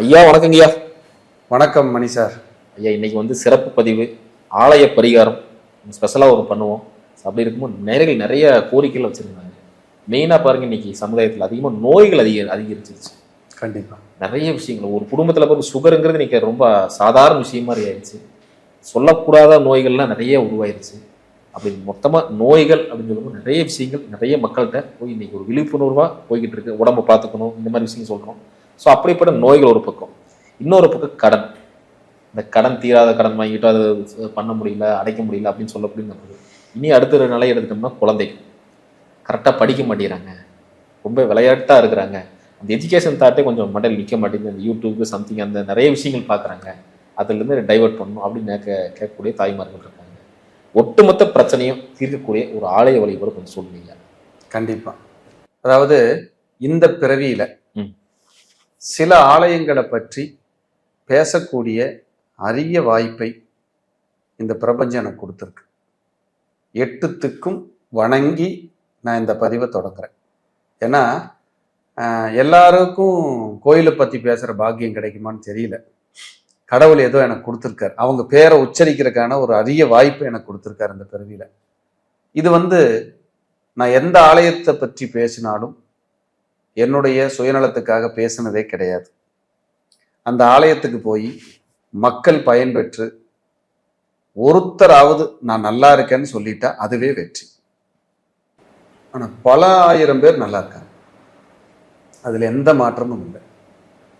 ஐயா வணக்கங்க ஐயா. வணக்கம் மணி சார். ஐயா இன்னைக்கு வந்து சிறப்பு பதிவு ஆலய பரிகாரம் ஸ்பெஷலாக ஒரு பண்ணுவோம். அப்படி இருக்கும்போது நிறைய கோரிக்கைகள் வச்சுருந்தாங்க. மெயினாக பாருங்கள், இன்னைக்கு சமுதாயத்தில் அதிகமாக நோய்கள் அதிகரிச்சிருச்சு. கண்டிப்பாக நிறைய விஷயங்கள் ஒரு குடும்பத்தில் பார்த்து சுகருங்கிறது இன்னைக்கு ரொம்ப சாதாரண விஷயம் மாதிரி ஆயிடுச்சு. சொல்லக்கூடாத நோய்கள்லாம் நிறைய உருவாயிருச்சு. அப்படி மொத்தமாக நோய்கள் அப்படின்னு சொல்லும்போது நிறைய விஷயங்கள் நிறைய மக்கள்கிட்ட போய் இன்னைக்கு ஒரு விழிப்புணர்வாக போய்கிட்டு இருக்கு. உடம்பை பார்த்துக்கணும், இந்த மாதிரி விஷயம் சொல்கிறோம். ஸோ அப்படிப்பட்ட நோய்கள் ஒரு பக்கம், இன்னொரு பக்கம் கடன். இந்த கடன் தீராத கடன் வாங்கிட்டு அது பண்ண முடியல, அடைக்க முடியல அப்படின்னு சொல்லக்கூடிய இனி அடுத்த நிலை எடுத்துட்டோம்னா குழந்தைகள் கரெக்டாக படிக்க மாட்டேங்கிறாங்க, ரொம்ப விளையாட்டாக இருக்கிறாங்க. அந்த எஜுகேஷன் தாட்டே கொஞ்சம் மண்டையில் நிற்க மாட்டேங்குது. அந்த யூடியூப் சம்திங் அந்த நிறைய விஷயங்கள் பார்க்குறாங்க, அதுலேருந்து டைவெர்ட் பண்ணணும் அப்படின்னு கேட்கக்கூடிய தாய்மார்கள் இருக்காங்க. ஒட்டுமொத்த பிரச்சனையும் தீர்க்கக்கூடிய ஒரு ஆலய வழிபாடு கொஞ்சம் சொல்லுவீங்க? கண்டிப்பாக. அதாவது இந்த பிறவியில் சில ஆலயங்களை பற்றி பேசக்கூடிய அரிய வாய்ப்பை இந்த பிரபஞ்சம் எனக்கு கொடுத்துருக்கு. 8 திக்கும் வணங்கி நான் இந்த பதிவை தொடங்குறேன். ஏன்னா எல்லாருக்கும் கோயிலை பற்றி பேசுகிற பாக்கியம் கிடைக்குமான்னு தெரியல. கடவுள் ஏதோ எனக்கு கொடுத்துருக்காரு, அவங்க பேரை உச்சரிக்கிறதுக்கான ஒரு அரிய வாய்ப்பை எனக்கு கொடுத்துருக்காரு இந்த பிறவியில். இது நான் எந்த ஆலயத்தை பற்றி பேசினாலும் என்னுடைய சுயநலத்துக்காக பேசினதே கிடையாது. அந்த ஆலயத்துக்கு போய் மக்கள் பயன்பெற்று ஒருத்தராவது நான் நல்லா இருக்கேன்னு சொல்லிட்டா அதுவே வெற்றி. ஆனால் பல ஆயிரம் பேர் நல்லா இருக்காங்க, அதில் எந்த மாற்றமும் இல்லை.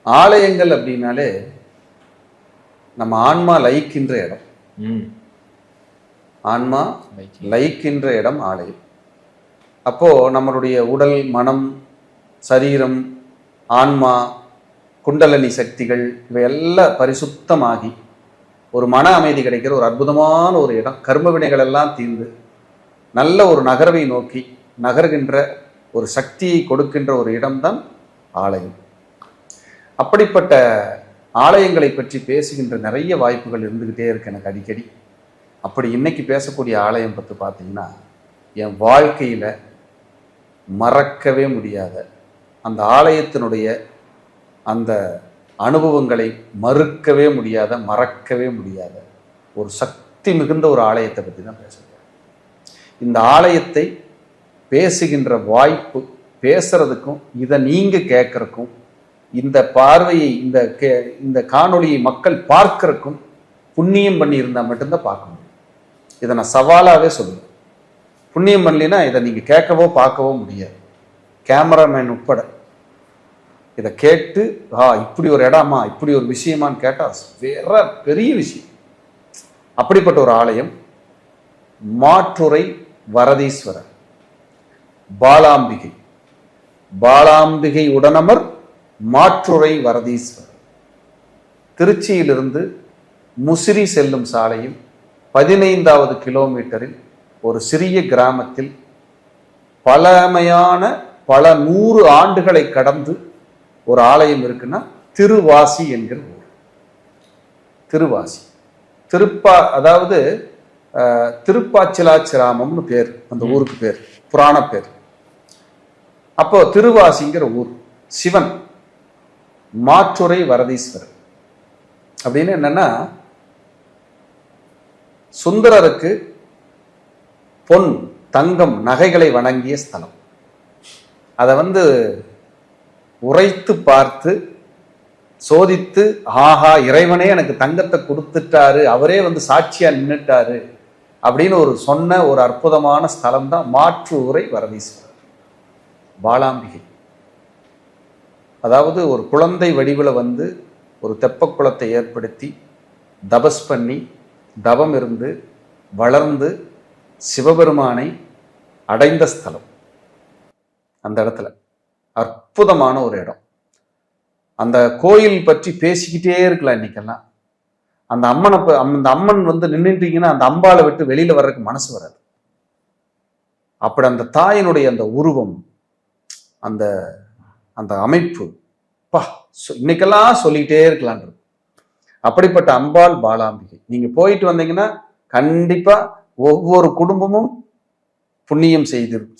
ஆலயங்கள் அப்படின்னாலே நம்ம ஆன்மா லயிக்கின்ற இடம். ஆன்மா லயிக்கின்ற இடம் ஆலயம். அப்போ நம்மளுடைய உடல், மனம், சரீரம், ஆன்மா, குண்டலனி சக்திகள் இவையெல்லாம் பரிசுத்தமாகி ஒரு மன அமைதி கிடைக்கிற ஒரு அற்புதமான ஒரு இடம். கர்ம வினைகள் எல்லாம் தீர்ந்து நல்ல ஒரு நகர்வை நோக்கி நகர்கின்ற ஒரு சக்தியை கொடுக்கின்ற ஒரு இடம்தான் ஆலயம். அப்படிப்பட்ட ஆலயங்களை பற்றி பேசுகின்ற நிறைய வாய்ப்புகள் இருந்துக்கிட்டே இருக்கு எனக்கு அடிக்கடி. அப்படி இன்னைக்கு பேசக்கூடிய ஆலயம் பற்றி பார்த்தீங்கன்னா, என் வாழ்க்கையில் மறக்கவே முடியாத அந்த ஆலயத்தினுடைய அந்த அனுபவங்களை மறுக்கவே முடியாத, மறக்கவே முடியாத ஒரு சக்தி மிகுந்த ஒரு ஆலயத்தை பற்றி தான் பேசுகிறேன். இந்த ஆலயத்தை பேசுகின்ற வாய்ப்பு, பேசுறதுக்கும் இதை நீங்கள் கேட்கறதுக்கும், இந்த பார்வையை இந்த காணொளியை மக்கள் பார்க்கறதுக்கும் புண்ணியம் பண்ணி இருந்தால் மட்டும்தான் பார்க்க முடியும். இதை நான் சவாலாகவே சொல்லுவேன். புண்ணியம் பண்ணலினா இதை நீங்கள் கேட்கவோ பார்க்கவோ முடியாது. கேமராமேன் உட்பட இதை கேட்டு இப்படி ஒரு இடமா, இப்படி ஒரு விஷயமான்னு கேட்டால் வேற பெரிய விஷயம். அப்படிப்பட்ட ஒரு ஆலயம் மாற்றுரை வரதீஸ்வரர், பாலாம்பிகை. பாலாம்பிகை உடனமர் மாற்றுரை வரதீஸ்வரர். திருச்சியிலிருந்து முசிறி செல்லும் சாலையில் 15வது கிலோமீட்டரில் ஒரு சிறிய கிராமத்தில் பழமையான பல 100 ஆண்டுகளை கடந்து ஒரு ஆலயம் இருக்குன்னா திருவாசி என்கிற ஊர். திருவாசி அதாவது திருப்பாச்சிலாச்சிராமம்னு பேர் அந்த ஊருக்கு பேர், புராண பேர். அப்போ திருவாசிங்கிற ஊர், சிவன் மாற்றுரை வரதீஸ்வரர் அப்படின்னு என்னன்னா, சுந்தரருக்கு பொன், தங்கம், நகைகளை வணங்கிய ஸ்தலம். அதை உரைத்து பார்த்து சோதித்து, ஆஹா இறைவனே எனக்கு தங்கத்தை கொடுத்துட்டாரு, அவரே சாட்சியா நின்றுட்டாரு அப்படின்னு சொன்ன ஒரு அற்புதமான ஸ்தலம் தான் மாற்றுரை வரதீஸ்வரர். பாலாம்பிகை அதாவது ஒரு குழந்தை வடிவில் ஒரு தெப்ப குளத்தை ஏற்படுத்தி தபஸ் பண்ணி தவம் இருந்து வளர்ந்து சிவபெருமானை அடைந்த ஸ்தலம். அந்த இடத்துல அற்புதமான ஒரு இடம். அந்த கோயில் பற்றி பேசிக்கிட்டே இருக்கலாம் இன்னைக்கெல்லாம். அந்த அம்மன் நின்றுட்டீங்கன்னா அந்த அம்பாலை விட்டு வெளியில வர்றதுக்கு மனசு வராது. அப்படி அந்த தாயினுடைய அந்த உருவம், அந்த அந்த அமைப்பு இன்னைக்கெல்லாம் சொல்லிக்கிட்டே இருக்கலான். அப்படிப்பட்ட அம்பாள் பாலாம்பிகை நீங்க போயிட்டு வந்தீங்கன்னா கண்டிப்பா ஒவ்வொரு குடும்பமும் புண்ணியம்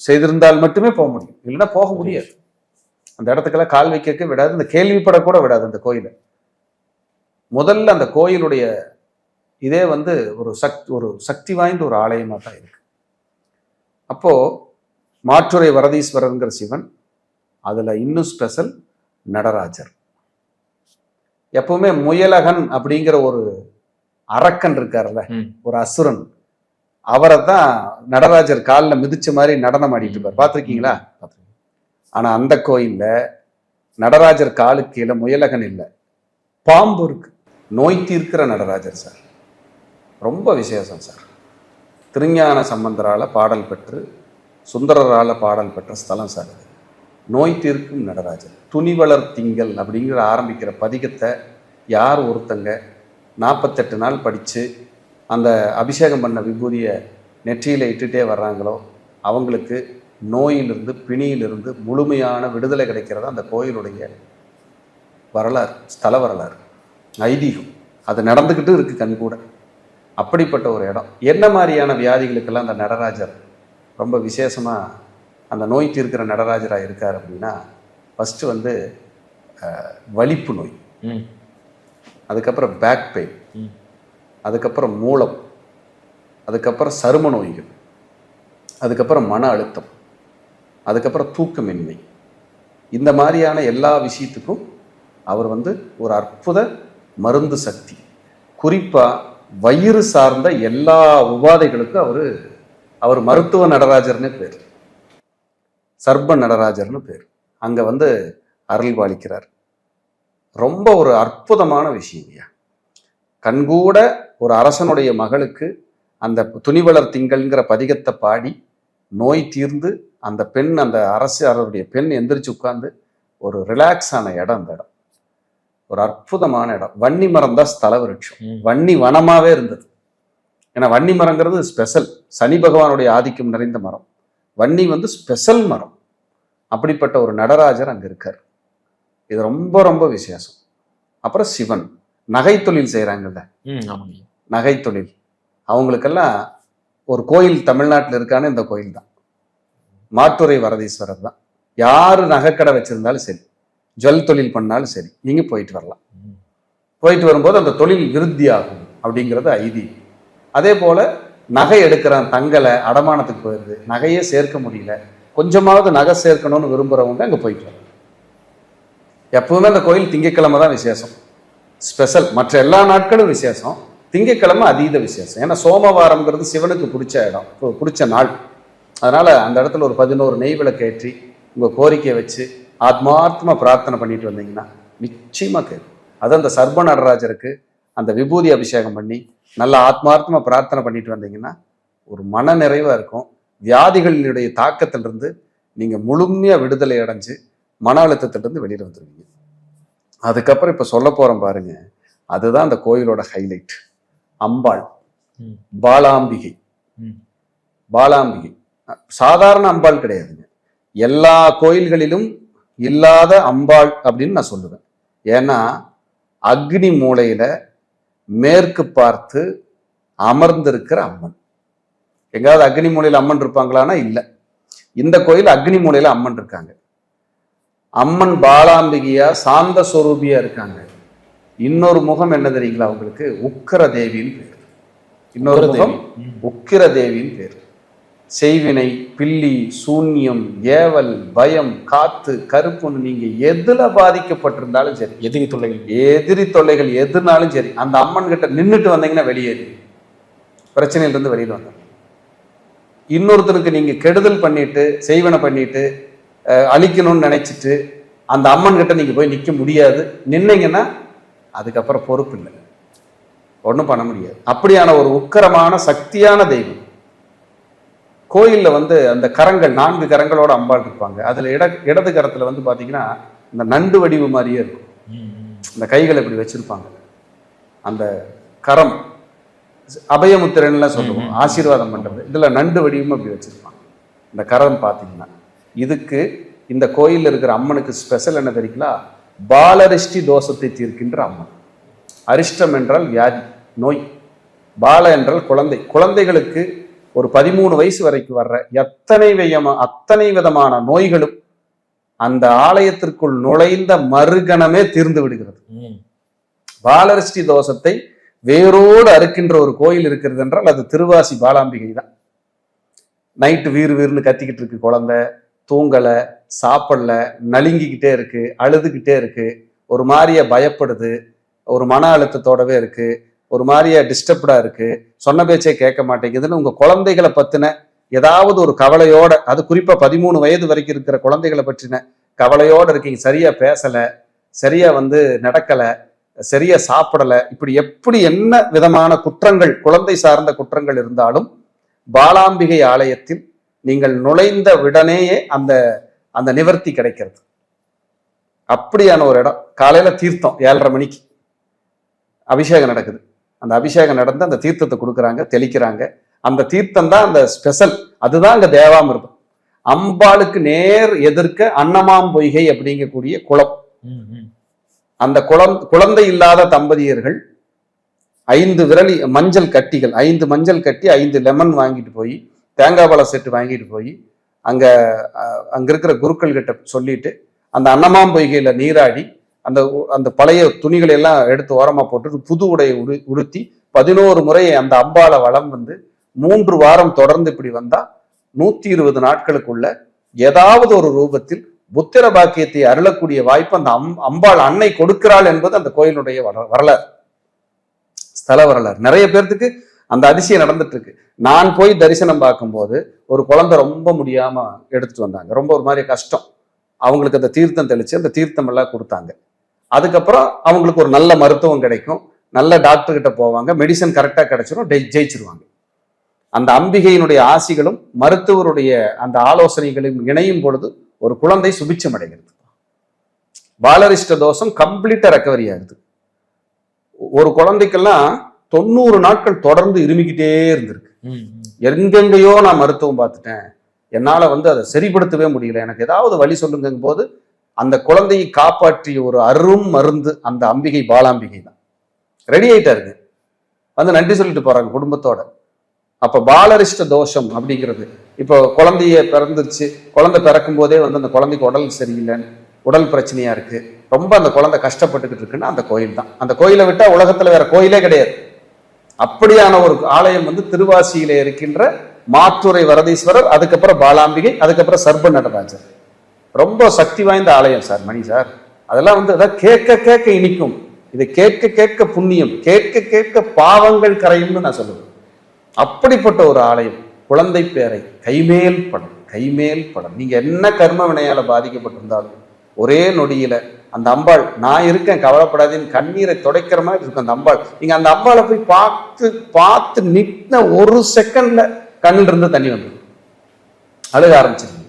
செய்திருந்தால் மட்டுமே போக முடியும், இல்லைன்னா போக முடியாது. அந்த இடத்துக்கெல்லாம் கால் வைக்க விடாது, இந்த கேள்விப்படக்கூட விடாது அந்த கோயிலை. முதல்ல அந்த கோயிலுடைய இதே வந்து ஒரு சக்தி வாய்ந்த ஒரு ஆலயமா தான் இருக்கு. அப்போ மாற்றுரை வரதீஸ்வரர்ங்கிற சிவன், அதுல இன்னும் ஸ்பெஷல் நடராஜர். எப்பவுமே முயலகன் அப்படிங்கிற ஒரு அரக்கன் இருக்காருல்ல, ஒரு அசுரன், அவரை தான் நடராஜர் காலில் மிதிச்ச மாதிரி நடனம் ஆடிட்டு இருப்பார். பார்த்துருக்கீங்களா? ஆனா அந்த கோயில்ல நடராஜர் காலுக்கு கீழே முயலகன் இல்லை, பாம்பு இருக்கு. நோய் தீர்க்கிற நடராஜர் சார், ரொம்ப விசேஷம் சார். திருஞான சம்பந்தரால பாடல் பெற்று சுந்தரரால பாடல் பெற்ற ஸ்தலம் சார் இது. நோய் தீர்க்கும் நடராஜர். துணிவளர் திங்கள் அப்படிங்கிற ஆரம்பிக்கிற பதிகத்தை யார் ஒருத்தங்க 48 நாள் படித்து அந்த அபிஷேகம் பண்ண விபூதியை நெற்றியில் இட்டுட்டே வர்றாங்களோ அவங்களுக்கு நோயிலிருந்து பிணியிலிருந்து முழுமையான விடுதலை கிடைக்கிறதா அந்த கோயிலுடைய வரலாறு, ஸ்தல வரலாறு, ஐதீகம். அது நடந்துக்கிட்டு இருக்கு கண் கூட. அப்படிப்பட்ட ஒரு இடம். என்ன மாதிரியான வியாதிகளுக்கெல்லாம் அந்த நடராஜர் ரொம்ப விசேஷமாக அந்த நோய் தீர்க்கிற நடராஜராக இருக்கார் அப்படின்னா, ஃபஸ்ட்டு வந்து வலிப்பு நோய், அதுக்கப்புறம் பேக் பெயின், அதுக்கப்புறம் மூலம், அதுக்கப்புறம் சரும நோய்கள், அதுக்கப்புறம் மன அழுத்தம், அதுக்கப்புறம் தூக்கமின்மை. இந்த மாதிரியான எல்லா விஷயத்துக்கும் அவர் வந்து ஒரு அற்புத மருந்து சக்தி. குறிப்பாக வயிறு சார்ந்த எல்லா உபாதைகளுக்கும் அவர் மருத்துவ நடராஜர்னு பேர், சர்ப நடராஜர்னு பேர். அங்கே வந்து அருள் பாலிக்கிறார். ரொம்ப ஒரு அற்புதமான விஷயம் ஐயா. கண்கூட ஒரு அரசனுடைய மகளுக்கு அந்த துணிவளர் திங்கள்ங்கிற பதிகத்தை பாடி நோய் தீர்ந்து அந்த பெண், அந்த அரசருடைய பெண் எந்திரிச்சு உட்கார்ந்து ஒரு ரிலாக்ஸ் ஆன இடம் அந்த இடம். ஒரு அற்புதமான இடம். வன்னி மரம் தான் ஸ்தல விருட்சம். வன்னி வனமாவே இருந்தது. ஏன்னா வன்னி மரங்கிறது ஸ்பெஷல், சனி பகவானுடைய ஆதிக்கம் நிறைந்த மரம். வன்னி வந்து ஸ்பெஷல் மரம். அப்படிப்பட்ட ஒரு நடராஜர் அங்க இருக்கார். இது ரொம்ப ரொம்ப விசேஷம். அப்புறம் சிவன் நகை தொழில் செய்யறாங்கல்ல, நகை தொழில், அவங்களுக்கெல்லாம் ஒரு கோயில் தமிழ்நாட்டில் இருக்கான்னு இந்த கோயில் தான், மாற்றுரை வரதீஸ்வரர் தான். யாரு நகைக்கடை வச்சிருந்தாலும் சரி, ஜுவல் தொழில் பண்ணாலும் சரி, நீங்க போயிட்டு வரலாம். போயிட்டு வரும்போது அந்த தொழில் விருத்தி ஆகும் அப்படிங்கிறது ஐதீகம். அதே போல நகை எடுக்கிறான், தங்கலை அடமானத்துக்கு போயிருது, நகையே சேர்க்க முடியல, கொஞ்சமாவது நகை சேர்க்கணும்னு விரும்புறவங்க அங்கே போயிட்டு வரலாம். எப்பவுமே அந்த கோயில் திங்கட்கிழமை தான் விசேஷம், ஸ்பெஷல். மற்ற எல்லா நாட்களும் விசேஷம், திங்கட்கிழமை அதீத விசேஷம். ஏன்னா சோமவாரம்ங்கிறது சிவனுக்கு பிடிச்ச இடம், பிடிச்ச நாள். அதனால அந்த இடத்துல ஒரு 11 நெய் விளக்கு ஏற்றி உங்க கோரிக்கையை வச்சு ஆத்மார்த்தமா பிரார்த்தனை பண்ணிட்டு வந்தீங்கன்னா நிச்சயமா கேட்கும். அது அந்த சர்ப நடராஜருக்கு அந்த விபூதி அபிஷேகம் பண்ணி நல்ல ஆத்மார்த்தமா பிரார்த்தனை பண்ணிட்டு வந்தீங்கன்னா ஒரு மன நிறைவா இருக்கும். வியாதிகளினுடைய தாக்கத்திலிருந்து நீங்க முழுமையா விடுதலை அடைஞ்சு மன அழுத்தத்திலிருந்து வெளியில வந்துருவீங்க. அதுக்கப்புறம் இப்ப சொல்ல போறோம் பாருங்க, அதுதான் அந்த கோயிலோட ஹைலைட். அம்பாள், பாலாம்பிகை. பாலாம்பிகை சாதாரண அம்பாள் கிடையாதுங்க. எல்லா கோயில்களிலும் இல்லாத அம்பாள் அப்படின்னு நான் சொல்லுவேன். ஏன்னா அக்னி மூலையில மேற்கு பார்த்து அமர்ந்திருக்கிற அம்மன். எங்காவது அக்னி மூலையில அம்மன் இருப்பாங்களான்னா இல்ல. இந்த கோயில் அக்னி மூலையில அம்மன் இருக்காங்க. அம்மன் பாலாம்பிகையா சாந்த சொரூபியா இருக்காங்க. இன்னொரு முகம் என்ன தெரியுங்களா அவங்களுக்கு? உக்கிர தேவின்னு பேர். இன்னொரு முகம் உக்கிர தேவின்னு பேர். செய்வினை, பில்லி, சூன்யம், ஏவல், பயம், காத்து, கருப்புன்னு நீங்க எதுல பாதிக்கப்பட்டிருந்தாலும் சரி, எதிரி தொல்லைகள் எதுனாலும் சரி, அந்த அம்மன் கிட்ட நின்றுட்டு வந்தீங்கன்னா வெளியேறி பிரச்சனையிலிருந்து வெளியில வந்தாங்க. இன்னொருத்தருக்கு நீங்க கெடுதல் பண்ணிட்டு, செய்வனை பண்ணிட்டு, அழிக்கணும்னு நினைச்சிட்டு அந்த அம்மன் கிட்ட நீங்க போய் நிக்க முடியாது. நின்னீங்கன்னா அதுக்கப்புறம் பொறுப்பு இல்லை, ஒன்றும் பண்ண முடியாது. அப்படியான ஒரு உக்கரமான சக்தியான தெய்வம். கோயில்ல வந்து அந்த கரங்கள் 4 கரங்களோட அம்பாள் இருப்பாங்க. அதுல இடது கரத்துல வந்து பாத்தீங்கன்னா இந்த நண்டு வடிவு மாதிரியே இருக்கும். இந்த கைகளை இப்படி வச்சிருப்பாங்க. அந்த கரம் அபயமுத்திரன்லாம் சொல்லுவோம், ஆசீர்வாதம் பண்றது. இதுல நண்டு வடிவமும் அப்படி வச்சிருப்பாங்க. இந்த கரம் பாத்தீங்கன்னா இதுக்கு இந்த கோயில்ல இருக்கிற அம்மனுக்கு ஸ்பெஷல் என்ன தெரியுங்களா? பாலரிஷ்டி தோஷத்தை தீர்க்கின்ற அம்மன். அரிஷ்டம் என்றால் வியாதி, நோய். பால என்றால் குழந்தை. குழந்தைகளுக்கு ஒரு 13 வயசு வரைக்கும் வர்ற அத்தனை விதமான நோய்களும் அந்த ஆலயத்திற்குள் நுழைந்த மறுகணமே தீர்ந்து விடுகிறது. பாலரிஷ்டி தோஷத்தை வேரோடு அறுக்கின்ற ஒரு கோயில் இருக்கிறது என்றால் அது திருவாசி பாலாம்பிகை தான். நைட்டு வீறு வீறுன்னு கத்திக்கிட்டு இருக்கு குழந்தை, தூங்கலை, சாப்பிடல, நலுங்கிக்கிட்டே இருக்கு, அழுதுகிட்டே இருக்கு, ஒரு மாதிரிய பயப்படுது, ஒரு மன அழுத்தத்தோடவே இருக்கு, ஒரு மாதிரியா டிஸ்டர்ப்டா இருக்கு, சொன்ன பேச்சே கேட்க மாட்டேங்குதுன்னு உங்க குழந்தைகளை பத்தின ஏதாவது ஒரு கவலையோட, அது குறிப்பா 13 வயது வரைக்கும் இருக்கிற குழந்தைகளை பற்றின கவலையோட இருக்கீங்க. சரியா பேசல, சரியா நடக்கல, சரியா சாப்பிடல, இப்படி எப்படி என்ன விதமான குற்றங்கள், குழந்தை சார்ந்த குற்றங்கள் இருந்தாலும் பாலாம்பிகை ஆலயத்தில் நீங்கள் நுழைந்த உடனேயே அந்த அந்த நிவர்த்தி கிடைக்கிறது. அப்படியான ஒரு இடம். காலையில தீர்த்தம் 7:30 மணிக்கு அபிஷேகம் நடக்குது. அந்த அபிஷேகம் நடந்து அந்த தீர்த்தத்தை கொடுக்குறாங்க, தெளிக்கிறாங்க. அந்த தீர்த்தம் தான் அந்த ஸ்பெஷல். அதுதான் அங்க தேவாமிர்தம். அம்பாளுக்கு நேர் எதிர்க்க அன்னமாம் பொய்கை அப்படிங்கக்கூடிய குளம். அந்த குழந்தை இல்லாத தம்பதியர்கள் 5 விரலி மஞ்சள் கட்டிகள், 5 மஞ்சள் கட்டி 5 லெமன் வாங்கிட்டு போய், தேங்காய் பழ செட்டு வாங்கிட்டு போய் அங்க இருக்கிற குருக்கள் கிட்ட சொல்லிட்டு அந்த அன்னமாம் பொய்கையில நீராடி அந்த அந்த பழைய துணிகளை எல்லாம் எடுத்து ஓரமா போட்டு புது உடையை உடுத்தி 11 முறை அந்த அம்பாளை வளம் 3 வாரம் தொடர்ந்து இப்படி வந்தா 120 நாட்களுக்குள்ள ஏதாவது ஒரு ரூபத்தில் புத்திர பாக்கியத்தை அருளக்கூடிய வாய்ப்பு அந்த அம்பாள் அன்னை கொடுக்கிறாள் என்பது அந்த கோயிலுடைய வரலாறு, ஸ்தல வரலாறு. நிறைய பேர்த்துக்கு அந்த அதிசயம் நடந்துட்டு இருக்கு. நான் போய் தரிசனம் பார்க்கும்போது ஒரு குழந்தை ரொம்ப முடியாம எடுத்துட்டு வந்தாங்க, ரொம்ப ஒரு மாதிரி கஷ்டம். அவங்களுக்கு அந்த தீர்த்தம் தெளிச்சு அந்த தீர்த்தம் எல்லாம் கொடுத்தாங்க. அதுக்கப்புறம் அவங்களுக்கு ஒரு நல்ல மருத்துவம் கிடைக்கும், நல்ல டாக்டர் கிட்ட போவாங்க, மெடிசன் கரெக்டா கிடைச்சிடும், ஜெயிச்சிருவாங்க. அந்த அம்பிகையினுடைய ஆசிகளும் மருத்துவருடைய அந்த ஆலோசனைகளும் இணையும் பொழுது ஒரு குழந்தை சுபிட்சம் அடைகிறது. பாலரிஷ்ட தோஷம் கம்ப்ளீட்டா ரெக்கவரி ஆகுது. ஒரு குழந்தைக்கெல்லாம் 90 நாட்கள் தொடர்ந்து இருமிக்கிட்டே இருந்திருக்கு. எங்கெங்கயோ நான் மருத்துவம் பார்த்துட்டேன், என்னால அதை சரிப்படுத்தவே முடியல, எனக்கு ஏதாவது வழி சொல்லுங்கும் போது அந்த குழந்தையை காப்பாற்றிய ஒரு அரும் மருந்து அந்த அம்பிகை பாலாம்பிகை தான். ரெடி ஆயிட்டாருங்க, நன்றி சொல்லிட்டு போறாங்க குடும்பத்தோட. அப்ப பாலரிஷ்ட தோஷம் அப்படிங்கிறது, இப்போ குழந்தைய பிறந்துருச்சு, குழந்தை பிறக்கும் போதே அந்த குழந்தைக்கு உடல் சரியில்லைன்னு, உடல் பிரச்சனையா இருக்கு, ரொம்ப அந்த குழந்தை கஷ்டப்பட்டுக்கிட்டு இருக்குன்னா அந்த கோயில் தான். அந்த கோயிலை விட்டா உலகத்துல வேற கோயிலே கிடையாது. அப்படியான ஒரு ஆலயம் திருவாசியில இருக்கின்ற மாத்துரை வரதீஸ்வரர், அதுக்கப்புறம் பாலாம்பிகை, அதுக்கப்புறம் சர்ப நடராஜர். ரொம்ப சக்தி வாய்ந்த ஆலயம் சார் மணி சார். அதெல்லாம் அதான் கேட்க கேட்க இனிக்கும், இதை கேட்க கேட்க புண்ணியம், கேட்க கேட்க பாவங்கள் கரையும்னு நான் சொல்லுவேன். அப்படிப்பட்ட ஒரு ஆலயம். குழந்தை பேரை கைமேல் படம், கைமேல் படம். நீங்க என்ன கர்ம வினையால பாதிக்கப்பட்டிருந்தாலும் ஒரே நொடியில அந்த அம்பாள் நான் இருக்கேன் கவலைப்படாதேன்னு கண்ணீரை துடைக்கிற மாதிரி இருக்கும் அந்த அம்பாள். நீங்க அந்த அம்பாளை போய் பார்த்து பார்த்து நிற்ன ஒரு செகண்ட்ல கண்ணில் இருந்து தண்ணி வந்துடும், அழுக ஆரம்பிச்சிருங்க.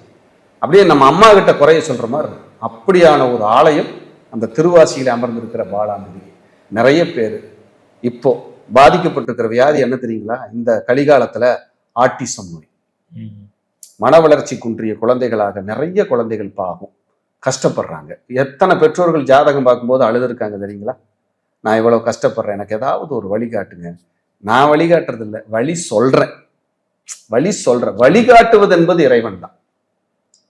அப்படியே நம்ம அம்மா கிட்ட குறைய சொல்ற மாதிரி இருக்கும். அப்படியான ஒரு ஆலயம் அந்த திருவாசியில அமர்ந்திருக்கிற பாலாம்பிகை. நிறைய பேர் இப்போ பாதிக்கப்பட்டிருக்கிற வியாதி என்ன தெரியுங்களா? இந்த கலிகாலத்துல ஆட்டிசம் நோய், மன வளர்ச்சி குன்றிய குழந்தைகளாக நிறைய குழந்தைகள் பாவம் கஷ்டப்படுறாங்க. எத்தனை பெற்றோர்கள் ஜாதகம் பார்க்கும்போது அழுதுருக்காங்க தெரியுங்களா? நான் இவ்வளவு கஷ்டப்படுறேன், எனக்கு ஏதாவது ஒரு வழிகாட்டுங்க. நான் வழிகாட்டுறது இல்லை, வழி சொல்றேன். வழிகாட்டுவது என்பது இறைவன் தான்.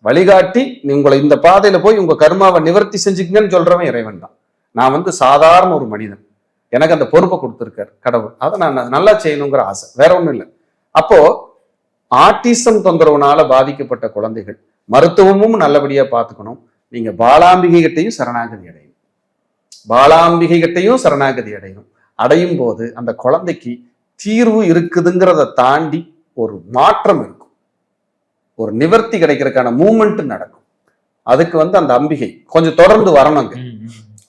வழிகாட்டி உங்களை இந்த பாதையில போய் உங்க கர்மாவை நிவர்த்தி செஞ்சுக்கங்கன்னு சொல்றவன் இறைவன் தான். நான் சாதாரண ஒரு மனிதன், எனக்கு அந்த பொறுப்பை கொடுத்துருக்காரு கடவுள், அதை நான் நல்லா செய்யணுங்கிற ஆசை, வேற ஒண்ணும் இல்லை. அப்போ ஆட்டிசம் தொந்தரவுனால பாதிக்கப்பட்ட குழந்தைகள் மருத்துவமும் நல்லபடியா பார்த்துக்கணும். நீங்க பாலாம்பிகை கிட்டையும் சரணாகதி அடையும், பாலாம்பிகை கிட்டையும் சரணாகதி அடையும். அடையும் போது அந்த குழந்தைக்கு தீர்வு இருக்குதுங்கிறத தாண்டி ஒரு மாற்றம் இருக்கும், ஒரு நிவர்த்தி கிடைக்கிறதுக்கான மூமெண்ட் நடக்கும். அதுக்கு அந்த அம்பிகை கொஞ்சம் தொடர்ந்து வரணுங்க.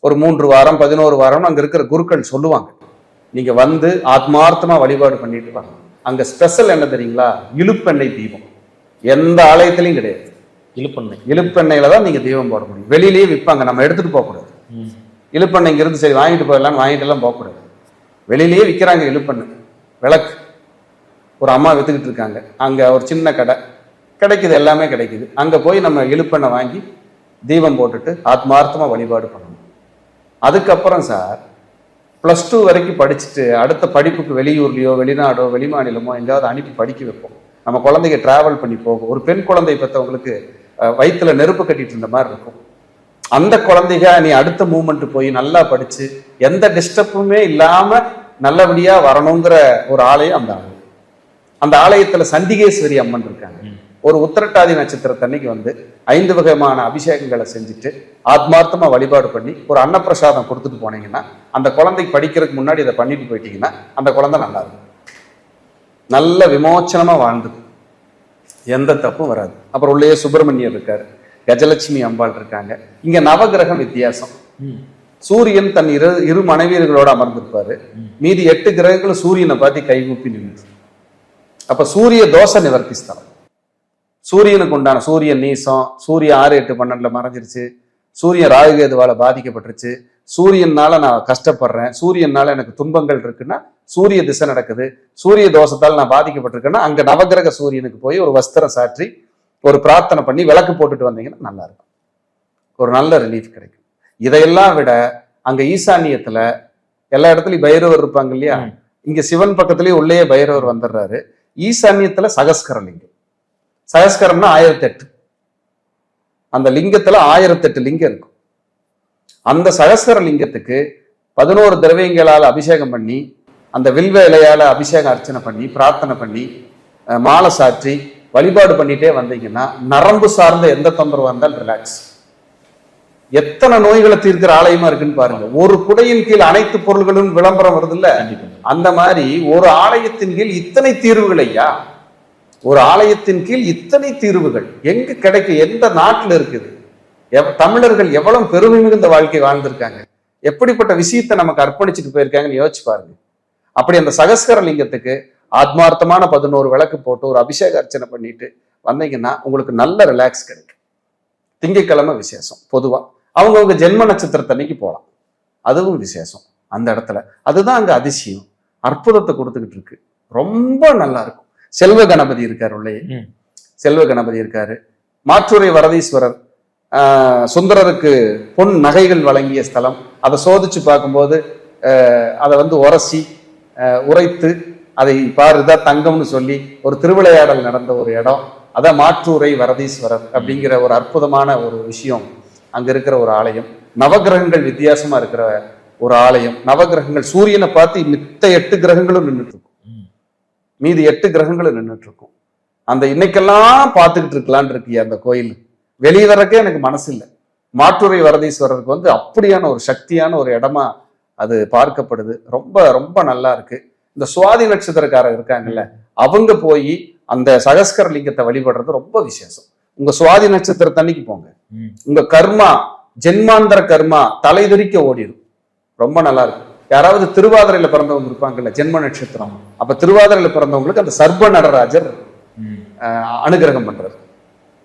ஒரு 3 வாரம் 11 வாரம் அங்க இருக்கிற குருக்கள் சொல்லுவாங்க, நீங்க ஆத்மார்த்தமா வழிபாடு பண்ணிட்டு வாங்க. அங்க ஸ்பெஷல் என்ன தெரியுங்களா? இழுப்பெண்ணெய் தீபம். எந்த ஆலயத்திலையும் கிடையாது. இழுப்பெண்ணெயில தான் நீங்க தீபம் போட முடியும். வெளியிலேயே விற்பாங்க, நம்ம எடுத்துட்டு போகக்கூடாது. இழுப்பெண்ணெய் இங்கிருந்து சரி வாங்கிட்டு போயிடலாம்னு வாங்கிட்டு எல்லாம் போகக்கூடாது. வெளியிலேயே விற்கிறாங்க இழுப்பெண்ணெய், விளக்கு. ஒரு அம்மா வித்துக்கிட்டு இருக்காங்க, அங்க ஒரு சின்ன கடை கிடைக்குது, எல்லாமே கிடைக்குது. அங்க போய் நம்ம இழுப்பெண்ணெய் வாங்கி தீபம் போட்டுட்டு ஆத்மார்த்தமா வழிபாடு பண்ணணும். அதுக்கப்புறம் சார் +2 வரைக்கும் படிச்சுட்டு அடுத்த படிப்புக்கு வெளியூர்லையோ வெளிநாடோ வெளிமாநிலமோ எங்கேயாவது அனுப்பி படிக்க வைப்போம். நம்ம குழந்தைங்க டிராவல் பண்ணி போகும். ஒரு பெண் குழந்தை பெற்றவங்களுக்கு வயிற்றுல நெருப்பு கட்டிட்டு இருந்த மாதிரி இருக்கும். அந்த குழந்தைங்க நீ அடுத்த மூமெண்ட் போய் நல்லா படிச்சு எந்த டிஸ்டர்புமே இல்லாம நல்லபடியா வரணுங்கிற ஒரு ஆலயம் அந்த ஆலயம். அந்த ஆலயத்துல சண்டிகேஸ்வரி அம்மன் இருக்காங்க. ஒரு உத்திரட்டாதி நட்சத்திரத்தன்னைக்கு வந்து 5 வகையான அபிஷேகங்களை செஞ்சுட்டு ஆத்மார்த்தமா வழிபாடு பண்ணி ஒரு அன்னப்பிரசாதம் கொடுத்துட்டு போனீங்கன்னா, அந்த குழந்தைக்கு படிக்கிறதுக்கு முன்னாடி இதை பண்ணிட்டு போயிட்டீங்கன்னா அந்த குழந்தை நல்லா இருக்கும், நல்ல விமோச்சனமா வாழ்ந்துது, எந்த தப்பும் வராது. அப்புறம் உள்ளே சுப்பிரமணியர் இருக்காரு, கஜலட்சுமி அம்பாள் இருக்காங்க. இங்க நவகிரகம் வித்தியாசம். சூரியன் தன் இரு மனைவியர்களோட அமர்ந்திருப்பாரு. மீதி 8 கிரகங்களும் சூரியனை பார்த்து கைகூப்பி நின்று. அப்ப சூரிய தோஷ நிவர்த்தி ஸ்தலம். சூரியனுக்கு உண்டான சூரியன் நீசம், சூரியன் 6, 8, 12 மறைஞ்சிருச்சு, சூரியன் ராகுகேதுவால பாதிக்கப்பட்டுருச்சு, சூரியனால நான் கஷ்டப்படுறேன், சூரியனால எனக்கு துன்பங்கள் இருக்குன்னா சூரிய திசை நடக்குது, சூரிய தோஷத்தால் நான் பாதிக்கப்பட்டிருக்கேன்னா அங்க நவகிரக சூரியனுக்கு போய் ஒரு வஸ்திரம் சாற்றி ஒரு பிரார்த்தனை பண்ணி விளக்கு போட்டுட்டு வந்தீங்கன்னா நல்லா இருக்கும், ஒரு நல்ல ரிலீஃப் கிடைக்கும். இதையெல்லாம் விட அங்க ஈசான்யத்துல எல்லா இடத்துலயும் பைரவர் இருப்பாங்க இல்லையா, இங்க சிவன் பக்கத்துலயே உள்ளே பைரவர் வந்துடுறாரு. ஈசான்யத்துல சகஸ்கர லிங்கம். சகஸ்கரம்னா 1008. அந்த லிங்கத்துல 1008 லிங்கம் இருக்கும். அந்த சகஸ்கர லிங்கத்துக்கு 11 திரவியங்களால் அபிஷேகம் பண்ணி, அந்த வில்வ இலையால அபிஷேகம் அர்ச்சனை பண்ணி பிரார்த்தனை பண்ணி மாலை சாற்றி வழிபாடு பண்ணிட்டே வந்தீங்கன்னா நரம்பு சார்ந்த எந்த தொந்தரவு வந்தாலும் ரிலாக்ஸ். எத்தனை நோய்களை தீர்க்கிற ஆலயமா இருக்குன்னு பாருங்க. ஒரு குடையின் கீழ் அனைத்து பொருள்களும் விளம்பரம் வருது இல்ல, அந்த மாதிரி ஒரு ஆலயத்தின் கீழ் இத்தனை தீர்வுகள் ஐயா. ஒரு ஆலயத்தின் கீழ் இத்தனை தீர்வுகள் எங்க கிடைக்கும், எந்த நாட்டுல இருக்குது? தமிழர்கள் எவ்வளவு பெருமை மிகுந்த வாழ்க்கை வாழ்ந்திருக்காங்க, எப்படிப்பட்ட விஷயத்தை நமக்கு அர்ப்பணிச்சுட்டு போயிருக்காங்கன்னு யோசிச்சு பாருங்க. அப்படி அந்த சகஸ்கர லிங்கத்துக்கு ஆத்மார்த்தமான 11 விளக்கு போட்டு ஒரு அபிஷேக அர்ச்சனை பண்ணிட்டு வந்தீங்கன்னா உங்களுக்கு நல்ல ரிலாக்ஸ் கிடைக்கும். திங்கட்கிழமை விசேஷம். பொதுவா அவங்கவுங்க ஜென்ம நட்சத்திரத்தன்னைக்கு போகலாம், அதுவும் விசேஷம் அந்த இடத்துல. அதுதான் அங்க அதிசயம், அற்புதத்தை கொடுத்துக்கிட்டு இருக்கு, ரொம்ப நல்லா இருக்கும். செல்வ கணபதி இருக்காரு உள்ளே, செல்வ கணபதி இருக்காரு. மாற்றுரை வரதீஸ்வரர், சுந்தரருக்கு பொன் நகைகள் வழங்கிய ஸ்தலம். அதை சோதிச்சு பார்க்கும்போது அதை வந்து உரசி உரைத்து அதை பாருதான் தங்கம்னு சொல்லி ஒரு திருவிளையாடல் நடந்த ஒரு இடம். அதான் மாற்றுரை வரதீஸ்வரர் அப்படிங்கிற ஒரு அற்புதமான ஒரு விஷயம் அங்க இருக்கிற ஒரு ஆலயம். நவகிரகங்கள் வித்தியாசமா இருக்கிற ஒரு ஆலயம். நவகிரகங்கள் சூரியனை பார்த்து மித்த 8 கிரகங்களும் நின்றுட்டு இருக்கும், மீதி 8 கிரகங்களும் நின்றுட்டு இருக்கும். அந்த இன்னைக்கெல்லாம் பார்த்துக்கிட்டு இருக்கலான் இருக்கு அந்த கோயில். வெளியே வர்றக்கே எனக்கு மனசு இல்லை. மாற்றுரை வரதீஸ்வரருக்கு வந்து அப்படியான ஒரு சக்தியான ஒரு இடமா அது பார்க்கப்படுது. ரொம்ப ரொம்ப நல்லா இருக்கு. இந்த சுவாதி நட்சத்திரக்காரர் இருக்காங்கல்ல, அவங்க போய் அந்த சகஸ்கர லிங்கத்தை வழிபடுறது ரொம்ப விசேஷம். உங்க சுவாதி நட்சத்திரத்தன்னைக்கு போங்க, உங்க கர்மா ஜென்மாந்தர கர்மா தலைதெறிக்க ஓடிடும், ரொம்ப நல்லா இருக்கும். யாராவது திருவாதிரையில பிறந்தவங்க இருப்பாங்கல்ல, ஜென்ம நட்சத்திரம், அப்ப திருவாதிரையில பிறந்தவங்களுக்கு அந்த சர்ப நடராஜர் அனுகிரகம் பண்றாரு.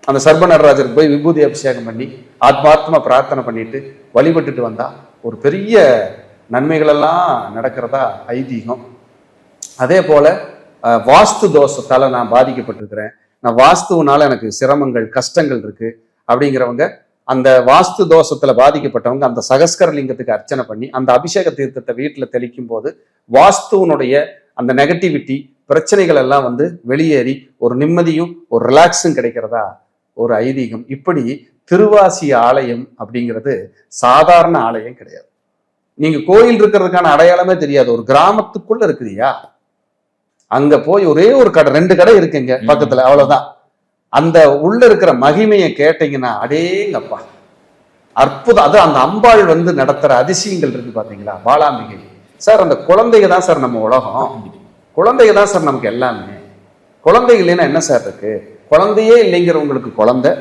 அந்த சர்ப நடராஜருக்கு போய் விபூதி அபிஷேகம் பண்ணி ஆத்மார்த்தமா பிரார்த்தனை பண்ணிட்டு வழிபட்டுட்டு வந்தா ஒரு பெரிய நன்மைகள் எல்லாம் நடக்கிறதா ஐதீகம். அதே போல வாஸ்து தோஷத்தால நான் பாதிக்கப்பட்டிருக்கிறேன், நான் வாஸ்துனால எனக்கு சிரமங்கள் கஷ்டங்கள் இருக்கு அப்படிங்கிறவங்க, அந்த வாஸ்து தோஷத்துல பாதிக்கப்பட்டவங்க அந்த சகஸ்கர லிங்கத்துக்கு அர்ச்சனை பண்ணி அந்த அபிஷேக தீர்த்தத்தை வீட்டுல தெளிக்கும் போது வாஸ்துவனுடைய அந்த நெகட்டிவிட்டி பிரச்சனைகள் எல்லாம் வந்து வெளியேறி ஒரு நிம்மதியும் ஒரு ரிலாக்ஸும் கிடைக்கிறதா ஒரு ஐதீகம். இப்படி திருவாசி ஆலயம் அப்படிங்கிறது சாதாரண ஆலயம் கிடையாது. நீங்க கோயில் இருக்கிறதுக்கான அடையாளமே தெரியாது, ஒரு கிராமத்துக்குள்ள இருக்குதுயா. அங்க போய் ஒரே ஒரு கடை 2 கடை இருக்குங்க பக்கத்துல, அவ்வளவுதான். அந்த உள்ள இருக்கிற மகிமையை கேட்டீங்கன்னா அடேங்கப்பா அற்புதம். அது அந்த அம்பாள் வந்து நடத்துற அதிசயங்கள் இருக்கு பாத்தீங்களா. பாலாம்பிகை சார், அந்த குழந்தைங்க தான் சார் நம்ம உலகம், குழந்தைங்க தான் சார் நமக்கு எல்லாமே. குழந்தை இல்லைன்னா என்ன சார் இருக்கு? குழந்தையே இல்லைங்கிறவங்களுக்கு குழந்தை,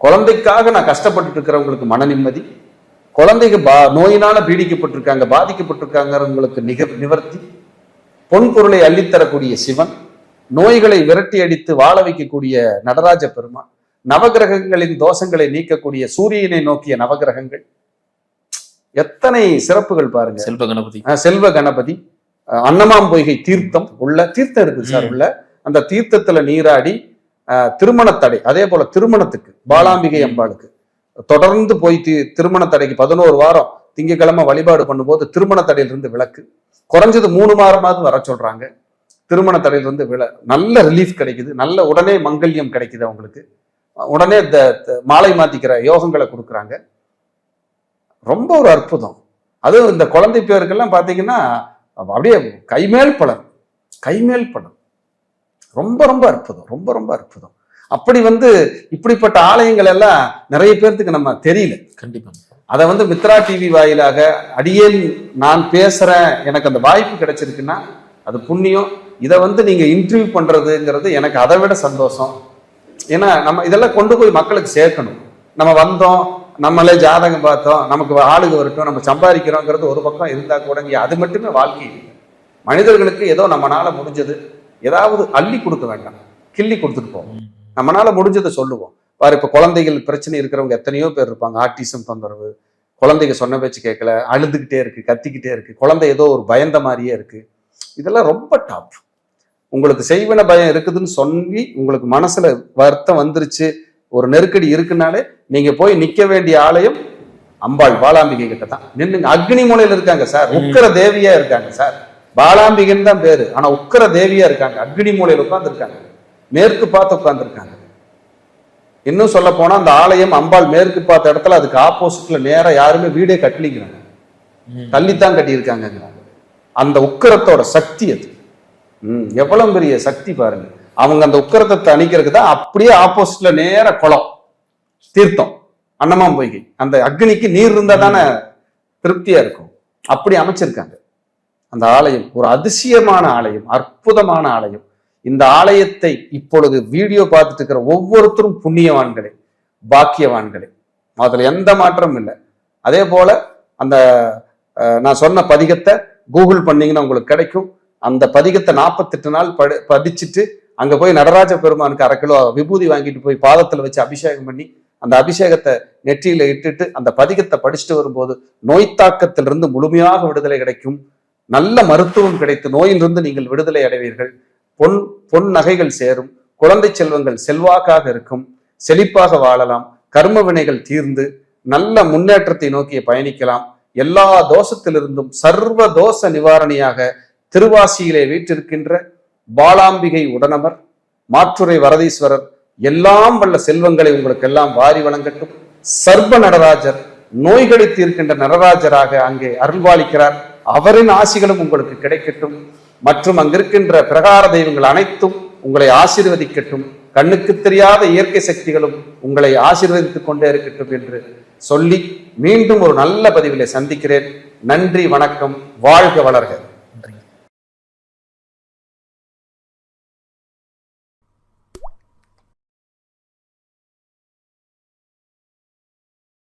குழந்தைக்காக நான் கஷ்டப்பட்டு இருக்கிறவங்களுக்கு மன நிம்மதி, குழந்தைக்கு நோயினால பீடிக்கப்பட்டிருக்காங்க பாதிக்கப்பட்டிருக்காங்கிறவங்களுக்கு நிவர்த்தி, பொன் பொருளை அள்ளித்தரக்கூடிய சிவன், நோய்களை விரட்டி அடித்து வாழ வைக்கக்கூடிய நடராஜ பெருமான், நவகிரகங்களின் தோஷங்களை நீக்கக்கூடிய சூரியனை நோக்கிய நவகிரகங்கள், எத்தனை சிறப்புகள் பாருங்க. செல்வ கணபதி, செல்வ கணபதி, அன்னமாம் பொய்கை தீர்த்தம் உள்ள தீர்த்தம் இருக்கு சார் உள்ள. அந்த தீர்த்தத்துல நீராடி திருமண தடை, அதே போல திருமணத்துக்கு பாலாம்பிகை அம்பாளுக்கு தொடர்ந்து போய் திருமண தடைக்கு 11 வாரம் திங்கக்கிழமை வழிபாடு பண்ணும்போது திருமண தடையிலிருந்து விலக்கு, குறைஞ்சது 3 வாரமாவது வர சொல்றாங்க. திருமண தடையிலிருந்து நல்ல ரிலீஃப் கிடைக்குது, நல்ல உடனே மங்கல்யம் கிடைக்குது அவங்களுக்கு, உடனே மாலை மாத்திக்கிற யோகங்களை கொடுக்குறாங்க. ரொம்ப ஒரு அற்புதம். அதுவும் இந்த குழந்தை பேருக்கெல்லாம் பார்த்தீங்கன்னா அப்படியே கைமேல் பலன் ரொம்ப ரொம்ப அற்புதம், ரொம்ப ரொம்ப அற்புதம். அப்படி இப்படிப்பட்ட ஆலயங்கள் எல்லாம் நிறைய பேர்த்துக்கு நம்ம தெரியல. கண்டிப்பா. அதை மித்ரா டிவி வாயிலாக அடியேன் நான் பேசுறேன், எனக்கு அந்த வாய்ப்பு கிடைச்சிருக்குன்னா அது புண்ணியம். இதை நீங்க இன்டர்வியூ பண்றதுங்கிறது எனக்கு அதை விட சந்தோஷம். ஏன்னா நம்ம இதெல்லாம் கொண்டு போய் மக்களுக்கு சேர்க்கணும். நம்ம வந்தோம், நம்மளே ஜாதகம் பார்த்தோம், நமக்கு ஆளுக வரட்டும், நம்ம சம்பாதிக்கிறோங்கிறது ஒரு பக்கம் இருந்தா கூட அது மட்டுமே வாழ்க்கை இல்லை. மனிதர்களுக்கு ஏதோ நம்மளால முடிஞ்சது ஏதாவது அள்ளி கொடுக்க வேண்டாம், கிள்ளி கொடுத்துட்டு போவோம். நம்மளால முடிஞ்சதை சொல்லுவோம். பாரு, இப்ப குழந்தைகள் பிரச்சனை இருக்கிறவங்க எத்தனையோ பேர் இருப்பாங்க. ஆட்டிசம் தொந்தரவு, குழந்தைங்க சொன்ன பேச்சு கேட்கல, அழுதுகிட்டே இருக்கு, கத்திக்கிட்டே இருக்கு, குழந்தை ஏதோ ஒரு பயந்த மாதிரியே இருக்கு. இதெல்லாம் ரொம்ப டாப். உங்களுக்கு செய்வன பயம் இருக்குதுன்னு சொல்லி உங்களுக்கு மனசுல வருத்தம் வந்துருச்சு, ஒரு நெருக்கடி இருக்குனாலே நீங்க போய் நிக்க வேண்டிய ஆலயம் அம்பாள் பாலாம்பிகை கிட்ட தான் நின்னுங்க. அக்னி மூலையில இருக்காங்க சார், உக்கர தேவியா இருக்காங்க சார். பாலாம்பிகைன்னு தான் பேரு, ஆனா உக்கர தேவியா இருக்காங்க. அக்னி மூலையில உட்கார்ந்து இருக்காங்க, மேற்கு பார்த்து உட்கார்ந்து இருக்காங்க. இன்னும் சொல்ல போனா அந்த ஆலயம் அம்பாள் மேற்கு பார்த்த இடத்துல அதுக்கு ஆப்போசிட்ல நேரா யாருமே வீடே கட்டலிங்கிறாங்க, தள்ளித்தான் கட்டியிருக்காங்க. அந்த உக்கரத்தோட சக்தி அது. எவ்வளவு பெரிய சக்தி பாருங்க. அவங்க அந்த உக்கரத்தை தணிக்கிறதுக்கு தான் அப்படியே ஆப்போசிட்ல நேர குளம், தீர்த்தம், அன்னமாம் பொய்கை. அந்த அக்னிக்கு நீர் இருந்தா தானே திருப்தியா இருக்கும். அப்படி அமைச்சிருக்காங்க அந்த ஆலயம். ஒரு அதிசயமான ஆலயம், அற்புதமான ஆலயம். இந்த ஆலயத்தை இப்பொழுது வீடியோ பார்த்துட்டு இருக்கிற ஒவ்வொருத்தரும் புண்ணியவான்களே, பாக்கியவான்களே, அதுல எந்த மாற்றமும் இல்லை. அதே போல அந்த நான் சொன்ன பதிகத்தை கூகுள் பண்ணீங்கன்னா உங்களுக்கு கிடைக்கும். அந்த பதிகத்தை 48 நாள் படிச்சுட்டு அங்க போய் நடராஜ பெருமானுக்கு 1/2 கிலோ விபூதி வாங்கிட்டு போய் பாதத்துல வச்சு அபிஷேகம் பண்ணி அந்த அபிஷேகத்தை நெற்றியில இட்டுட்டு அந்த பதிகத்தை படிச்சுட்டு வரும்போது நோய் தாக்கத்திலிருந்து முழுமையாக விடுதலை கிடைக்கும். நல்ல மருத்துவம் கிடைத்து நோயிலிருந்து நீங்கள் விடுதலை அடைவீர்கள். பொன் நகைகள் சேரும், குழந்தை செல்வங்கள் செல்வாக்காக இருக்கும், செழிப்பாக வாழலாம், கர்ம வினைகள் தீர்ந்து நல்ல முன்னேற்றத்தை நோக்கி பயணிக்கலாம். எல்லா தோஷத்திலிருந்தும் சர்வ தோஷ நிவாரணியாக திருவாசியிலே வீற்றிருக்கின்ற பாலாம்பிகை உடனவர் மாற்றுரை வரதீஸ்வரர் எல்லாம் வல்ல செல்வங்களை உங்களுக்கு எல்லாம் வாரி வழங்கட்டும். சர்வ நடராஜர், நோய்களை தீர்க்கின்ற நடராஜராக அங்கே அருள்வாளிக்கிறார். அவரின் ஆசிகளும் உங்களுக்கு கிடைக்கட்டும். மற்றும் அங்கிருக்கின்ற பிரகார தெய்வங்கள் அனைத்தும் உங்களை ஆசீர்வதிக்கட்டும். கண்ணுக்கு தெரியாத இயற்கை சக்திகளும் உங்களை ஆசீர்வதித்துக் கொண்டே இருக்கட்டும் என்று சொல்லி மீண்டும் ஒரு நல்ல பதிவிலே சந்திக்கிறேன். நன்றி, வணக்கம், வாழ்க வளர்க.